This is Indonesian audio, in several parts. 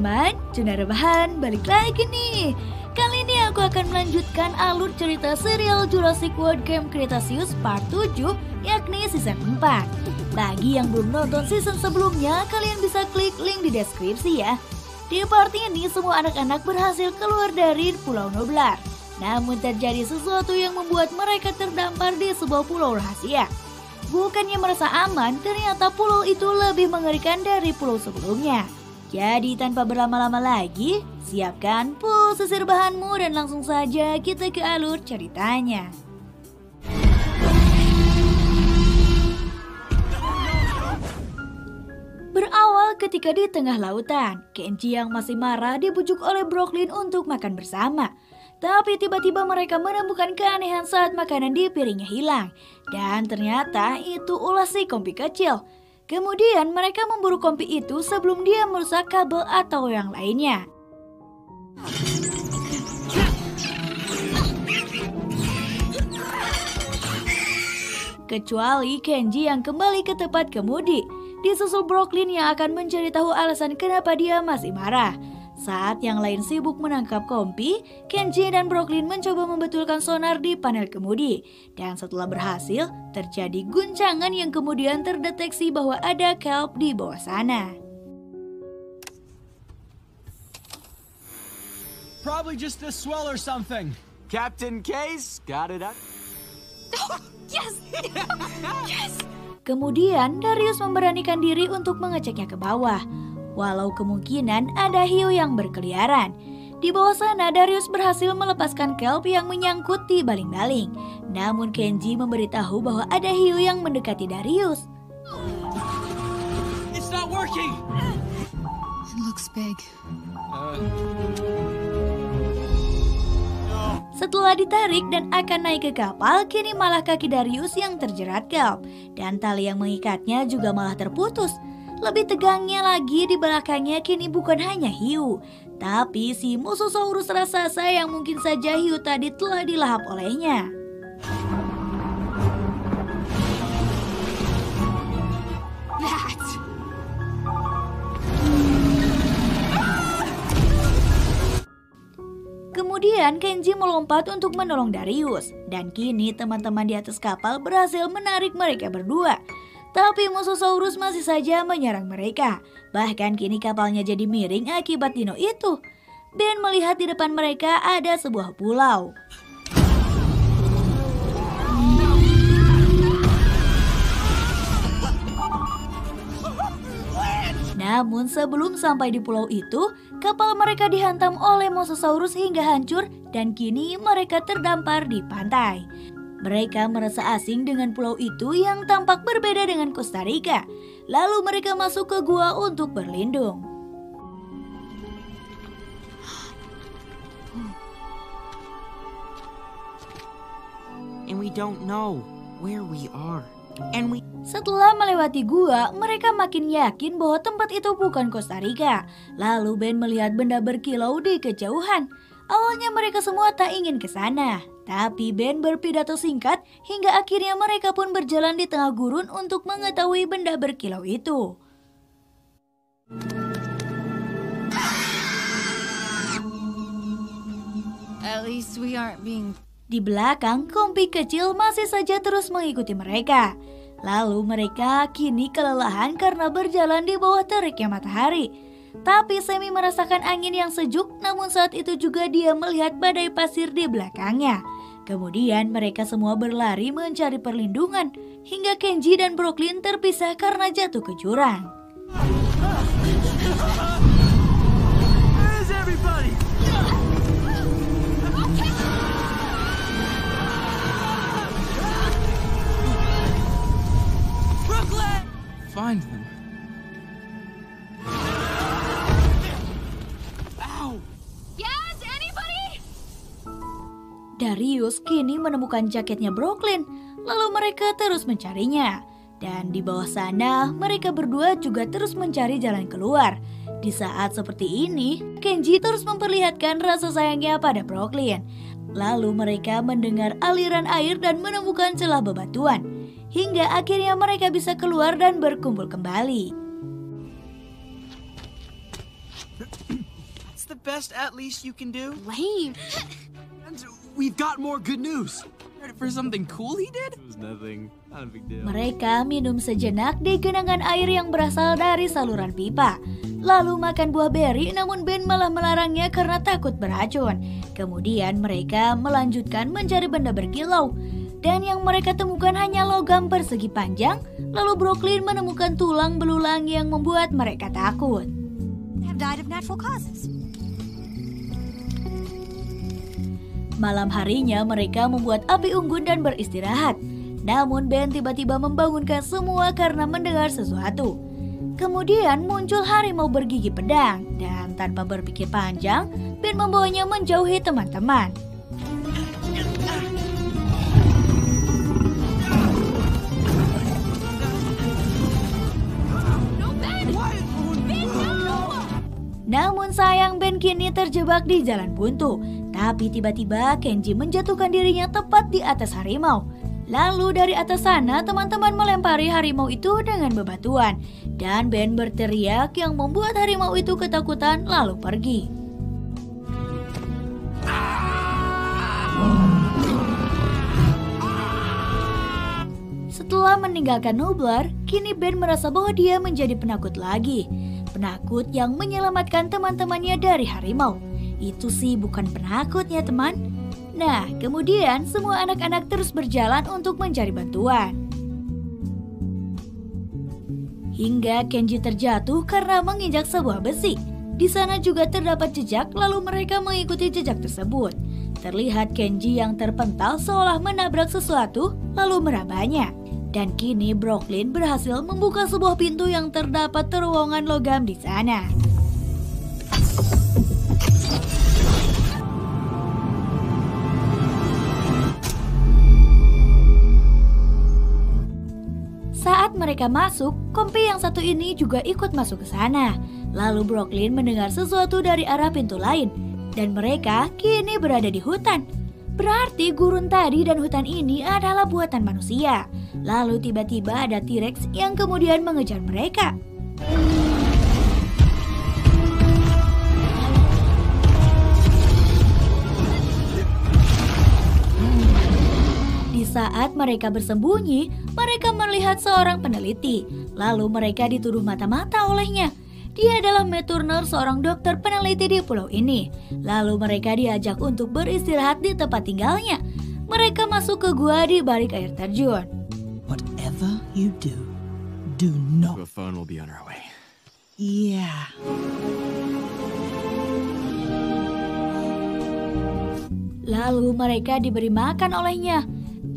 teman-teman, Juna Rebahan balik lagi nih. Kali ini aku akan melanjutkan alur cerita serial Jurassic World Camp Cretaceous Part 7, yakni season 4. Bagi yang belum nonton season sebelumnya, kalian bisa klik link di deskripsi ya. Di part ini semua anak-anak berhasil keluar dari Pulau Nublar. Namun terjadi sesuatu yang membuat mereka terdampar di sebuah pulau rahasia. Bukannya merasa aman, ternyata pulau itu lebih mengerikan dari pulau sebelumnya. Jadi tanpa berlama-lama lagi, siapkan pulsa bahanmu dan langsung saja kita ke alur ceritanya. Berawal ketika di tengah lautan, Kenji yang masih marah dibujuk oleh Brooklyn untuk makan bersama. Tapi tiba-tiba mereka menemukan keanehan saat makanan di piringnya hilang. Dan ternyata itu ulah si Kompi kecil. Kemudian mereka memburu Kompi itu sebelum dia merusak kabel atau yang lainnya. Kecuali Kenji yang kembali ke tempat kemudi, disusul Brooklyn yang akan mencari tahu alasan kenapa dia masih marah. Saat yang lain sibuk menangkap Kompi, Kenji dan Brooklyn mencoba membetulkan sonar di panel kemudi. Dan setelah berhasil, terjadi guncangan yang kemudian terdeteksi bahwa ada kelp di bawah sana. Probably just a swell or something. Captain Case, got it up? Yes! Yes! Kemudian Darius memberanikan diri untuk mengeceknya ke bawah. Walau kemungkinan ada hiu yang berkeliaran. Di bawah sana Darius berhasil melepaskan kelp yang menyangkut di baling-baling. Namun Kenji memberitahu bahwa ada hiu yang mendekati Darius. It's not working. It looks big. Setelah ditarik dan akan naik ke kapal, kini malah kaki Darius yang terjerat kelp. Dan tali yang mengikatnya juga malah terputus. Lebih tegangnya lagi di belakangnya kini bukan hanya hiu, tapi si Mosasaurus raksasa yang mungkin saja hiu tadi telah dilahap olehnya. Kemudian Kenji melompat untuk menolong Darius, dan kini teman-teman di atas kapal berhasil menarik mereka berdua. Tapi Mosasaurus masih saja menyerang mereka. Bahkan kini kapalnya jadi miring akibat dino itu. Ben melihat di depan mereka ada sebuah pulau. Namun sebelum sampai di pulau itu, kapal mereka dihantam oleh Mosasaurus hingga hancur dan kini mereka terdampar di pantai. Mereka merasa asing dengan pulau itu yang tampak berbeda dengan Costa Rica. Lalu mereka masuk ke gua untuk berlindung. And we don't know where we are. Setelah melewati gua, mereka makin yakin bahwa tempat itu bukan Costa Rica. Lalu Ben melihat benda berkilau di kejauhan. Awalnya mereka semua tak ingin ke sana, tapi Ben berpidato singkat hingga akhirnya mereka pun berjalan di tengah gurun untuk mengetahui benda berkilau itu. At least we aren't being... Di belakang, Kompi kecil masih saja terus mengikuti mereka. Lalu mereka kini kelelahan karena berjalan di bawah teriknya matahari. Tapi Semi merasakan angin yang sejuk, namun saat itu juga dia melihat badai pasir di belakangnya. Kemudian mereka semua berlari mencari perlindungan, hingga Kenji dan Brooklyn terpisah karena jatuh ke jurang. Where's everybody? Brooklyn! Find them. Yes, anybody? Darius kini menemukan jaketnya Brooklyn, lalu mereka terus mencarinya. Dan di bawah sana, mereka berdua juga terus mencari jalan keluar. Di saat seperti ini, Kenji terus memperlihatkan rasa sayangnya pada Brooklyn. Lalu mereka mendengar aliran air dan menemukan celah bebatuan. Hingga akhirnya mereka bisa keluar dan berkumpul kembali. That's the best at least you can do? Lame. And we've got more good news. Ready for something cool he did? It was nothing. Not a big deal. Mereka minum sejenak di genangan air yang berasal dari saluran pipa. Lalu makan buah beri, namun Ben malah melarangnya karena takut beracun. Kemudian mereka melanjutkan mencari benda berkilau. Dan yang mereka temukan hanya logam persegi panjang. Lalu Brooklyn menemukan tulang belulang yang membuat mereka takut. Have died of natural causes. Malam harinya mereka membuat api unggun dan beristirahat. Namun Ben tiba-tiba membangunkan semua karena mendengar sesuatu. Kemudian muncul harimau bergigi pedang. Dan tanpa berpikir panjang, Ben membawanya menjauhi teman-teman. Namun sayang Ben kini terjebak di jalan buntu. Tapi tiba-tiba Kenji menjatuhkan dirinya tepat di atas harimau. Lalu dari atas sana teman-teman melempari harimau itu dengan bebatuan. Dan Ben berteriak yang membuat harimau itu ketakutan lalu pergi. Setelah meninggalkan Nublar, kini Ben merasa bahwa dia menjadi penakut lagi. Penakut yang menyelamatkan teman-temannya dari harimau. Itu sih bukan penakut ya teman. Nah, kemudian semua anak-anak terus berjalan untuk mencari bantuan. Hingga Kenji terjatuh karena menginjak sebuah besi. Di sana juga terdapat jejak, lalu mereka mengikuti jejak tersebut. Terlihat Kenji yang terpental seolah menabrak sesuatu, lalu merabanya. Dan kini Brooklyn berhasil membuka sebuah pintu yang terdapat terowongan logam di sana. Saat mereka masuk, kompi yang satu ini juga ikut masuk ke sana. Lalu Brooklyn mendengar sesuatu dari arah pintu lain. Dan mereka kini berada di hutan. Berarti gurun tadi dan hutan ini adalah buatan manusia. Lalu tiba-tiba ada T-Rex yang kemudian mengejar mereka. Di saat mereka bersembunyi, mereka melihat seorang peneliti. Lalu mereka dituduh mata-mata olehnya. Dia adalah Matt Turner, seorang dokter peneliti di pulau ini. Lalu mereka diajak untuk beristirahat di tempat tinggalnya. Mereka masuk ke gua di balik air terjun. Whatever you do not. The phone will be on our way. Yeah. Lalu mereka diberi makan olehnya.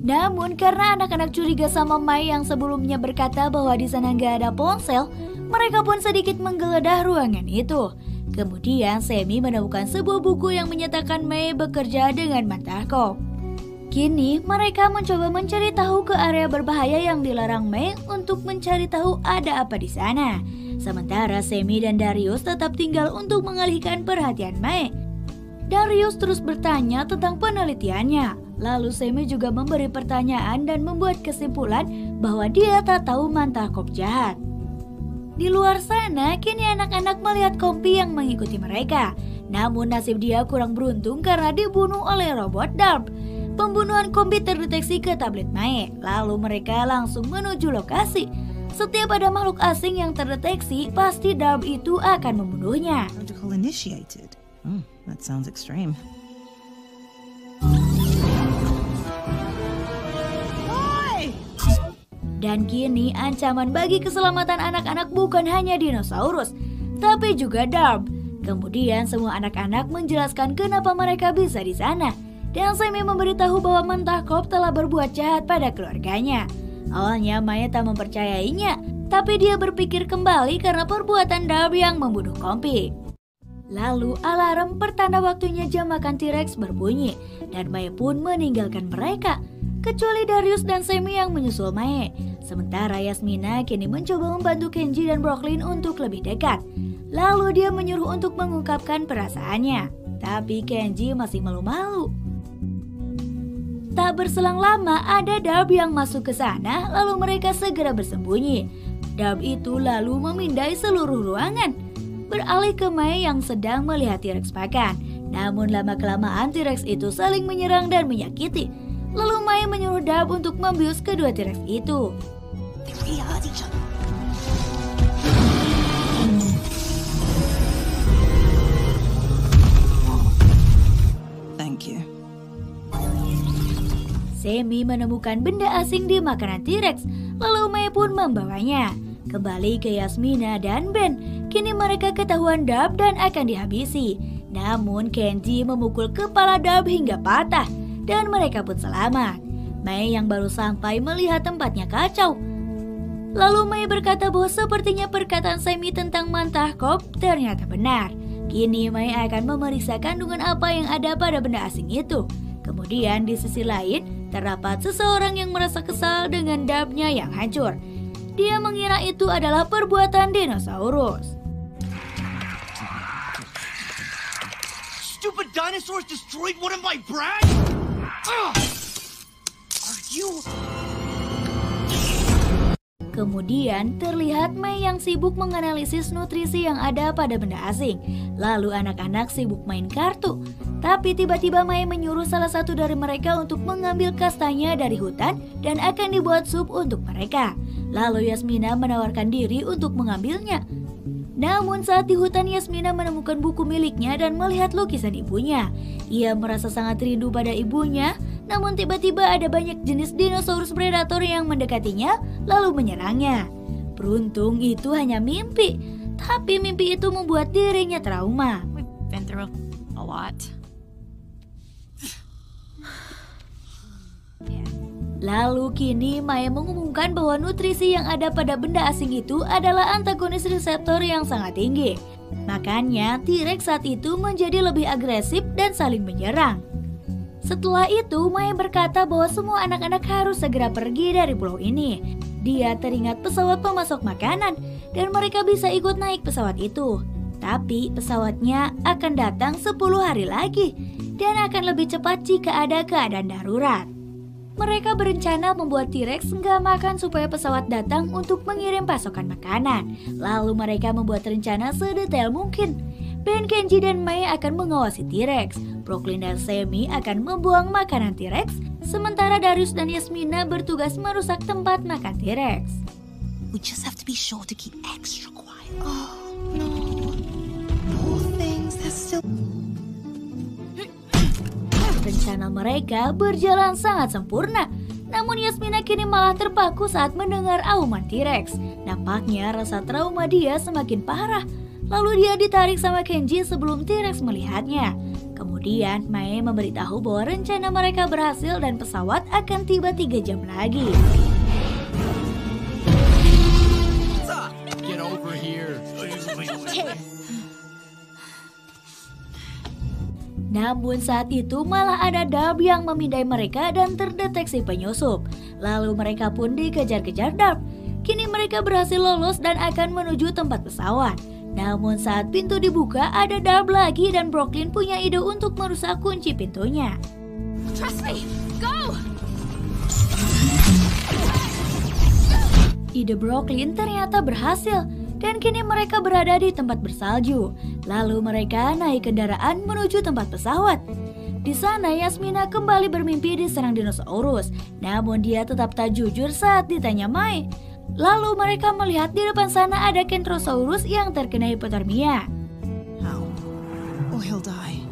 Namun karena anak-anak curiga sama Mai yang sebelumnya berkata bahwa di sana nggak ada ponsel, mereka pun sedikit menggeledah ruangan itu. Kemudian Semi menemukan sebuah buku yang menyatakan Mai bekerja dengan Mantarkop. Kini mereka mencoba mencari tahu ke area berbahaya yang dilarang Mai untuk mencari tahu ada apa di sana. Sementara Semi dan Darius tetap tinggal untuk mengalihkan perhatian Mai. Darius terus bertanya tentang penelitiannya. Lalu Semi juga memberi pertanyaan dan membuat kesimpulan bahwa dia tak tahu Mantarkop jahat. Di luar sana, kini anak-anak melihat Kompi yang mengikuti mereka. Namun nasib dia kurang beruntung karena dibunuh oleh robot Darb. Pembunuhan Kompi terdeteksi ke tablet Mae. Lalu mereka langsung menuju lokasi. Setiap ada makhluk asing yang terdeteksi, pasti Darb itu akan membunuhnya. Protocol initiated. That sounds extreme. Dan kini ancaman bagi keselamatan anak-anak bukan hanya dinosaurus, tapi juga Darb. Kemudian semua anak-anak menjelaskan kenapa mereka bisa di sana. Dan Semi memberitahu bahwa Mantarkop telah berbuat jahat pada keluarganya. Awalnya Maya tak mempercayainya, tapi dia berpikir kembali karena perbuatan Darb yang membunuh Kompi. Lalu alarm pertanda waktunya jam makan T-Rex berbunyi, dan Maya pun meninggalkan mereka. Kecuali Darius dan Semi yang menyusul Mae. Sementara Yasmina kini mencoba membantu Kenji dan Brooklyn untuk lebih dekat. Lalu dia menyuruh untuk mengungkapkan perasaannya. Tapi Kenji masih malu-malu. Tak berselang lama ada Darb yang masuk ke sana, lalu mereka segera bersembunyi. Darb itu lalu memindai seluruh ruangan. beralih ke Mae yang sedang melihat T-Rex makan. Namun lama-kelamaan T-Rex itu saling menyerang dan menyakiti. Lalu Mae menyuruh Darb untuk membius kedua T-Rex itu. They really hurt each other. Thank you. Semi menemukan benda asing di makanan T-Rex, lalu Mae pun membawanya. Kembali ke Yasmina dan Ben, kini mereka ketahuan Darb dan akan dihabisi. Namun Kenji memukul kepala Darb hingga patah, dan mereka pun selamat. Mae yang baru sampai melihat tempatnya kacau. Lalu Mae berkata bahwa sepertinya perkataan Semi tentang mantah kop ternyata benar. Kini Mae akan memeriksa kandungan apa yang ada pada benda asing itu. Kemudian di sisi lain, terdapat seseorang yang merasa kesal dengan Darbnya yang hancur. Dia mengira itu adalah perbuatan dinosaurus. Stupid dinosaurs destroyed one of my brats? Are you... Kemudian terlihat Mae yang sibuk menganalisis nutrisi yang ada pada benda asing. Lalu anak-anak sibuk main kartu. Tapi tiba-tiba Mae menyuruh salah satu dari mereka untuk mengambil kastanya dari hutan dan akan dibuat sup untuk mereka. Lalu Yasmina menawarkan diri untuk mengambilnya. Namun saat di hutan Yasmina menemukan buku miliknya dan melihat lukisan ibunya. Ia merasa sangat rindu pada ibunya, namun tiba-tiba ada banyak jenis dinosaurus predator yang mendekatinya lalu menyerangnya. Beruntung itu hanya mimpi, tapi mimpi itu membuat dirinya trauma. We've been through a lot. Lalu kini Mae mengumumkan bahwa nutrisi yang ada pada benda asing itu adalah antagonis reseptor yang sangat tinggi. Makanya T-Rex saat itu menjadi lebih agresif dan saling menyerang. Setelah itu Mae berkata bahwa semua anak-anak harus segera pergi dari pulau ini. Dia teringat pesawat pemasok makanan dan mereka bisa ikut naik pesawat itu. Tapi pesawatnya akan datang 10 hari lagi dan akan lebih cepat jika ada keadaan darurat. Mereka berencana membuat T-Rex nggak makan supaya pesawat datang untuk mengirim pasokan makanan. Lalu mereka membuat rencana sedetail mungkin. Ben, Kenji, dan Mae akan mengawasi T-Rex. Brooklyn dan Semi akan membuang makanan T-Rex, sementara Darius dan Yasmina bertugas merusak tempat makan T-Rex. We just have to be sure to keep extra quiet. Oh no, poor things, they're still... Rencana mereka berjalan sangat sempurna. Namun Yasmina kini malah terpaku saat mendengar auman T-Rex. Nampaknya rasa trauma dia semakin parah. Lalu dia ditarik sama Kenji sebelum T-Rex melihatnya. Kemudian Mae memberitahu bahwa rencana mereka berhasil dan pesawat akan tiba 3 jam lagi. Get over here. Namun saat itu malah ada Darb yang memindai mereka dan terdeteksi penyusup. Lalu mereka pun dikejar-kejar Darb. Kini mereka berhasil lolos dan akan menuju tempat pesawat. Namun saat pintu dibuka ada Darb lagi dan Brooklyn punya ide untuk merusak kunci pintunya. Trust me, go! Ide Brooklyn ternyata berhasil. Dan kini mereka berada di tempat bersalju. Lalu mereka naik kendaraan menuju tempat pesawat. Di sana Yasmina kembali bermimpi diserang dinosaurus. Namun dia tetap tak jujur saat ditanya Mae. Lalu mereka melihat di depan sana ada Kentrosaurus yang terkena hipotermia. How? Or he'll die.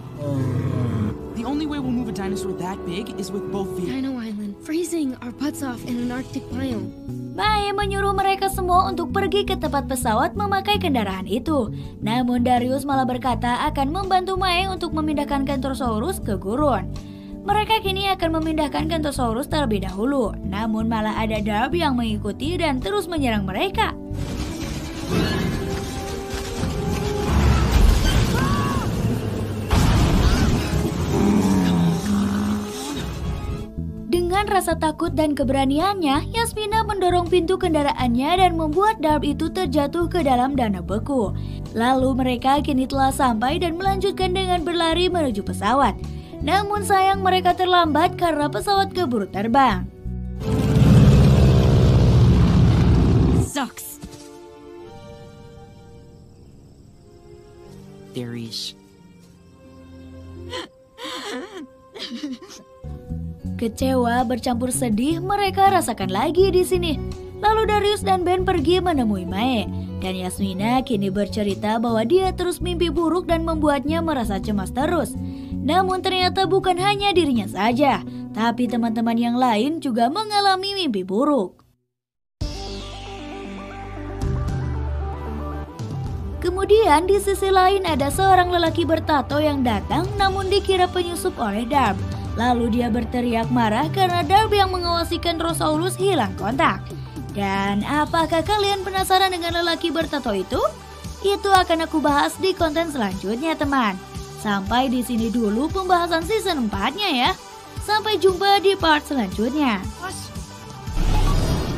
The only way we'll move a dinosaur that big is with both feet. Dino Island, freezing our butts off in an Arctic biome. Mae menyuruh mereka semua untuk pergi ke tempat pesawat memakai kendaraan itu. Namun Darius malah berkata akan membantu Mae untuk memindahkan Kentrosaurus ke gurun. Mereka kini akan memindahkan Kentrosaurus terlebih dahulu. Namun malah ada Darb yang mengikuti dan terus menyerang mereka. Dengan rasa takut dan keberaniannya, Yasmina mendorong pintu kendaraannya dan membuat Darb itu terjatuh ke dalam danau beku. Lalu mereka kini telah sampai dan melanjutkan dengan berlari menuju pesawat. Namun sayang mereka terlambat karena pesawat keburu terbang. Sucks. there is. Kecewa bercampur sedih mereka rasakan lagi di sini. Lalu Darius dan Ben pergi menemui Mae. Dan Yasmina kini bercerita bahwa dia terus mimpi buruk dan membuatnya merasa cemas terus. Namun ternyata bukan hanya dirinya saja, tapi teman-teman yang lain juga mengalami mimpi buruk. Kemudian di sisi lain ada seorang lelaki bertato yang datang namun dikira penyusup oleh Darb. Lalu dia berteriak marah karena Darb yang mengawasikan Rosaurus hilang kontak. Dan apakah kalian penasaran dengan lelaki bertato itu? Itu akan aku bahas di konten selanjutnya teman. Sampai di sini dulu pembahasan season 4-nya ya. Sampai jumpa di part selanjutnya.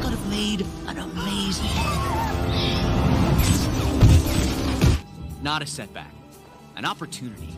Could have made an amazing. Not a setback, an opportunity.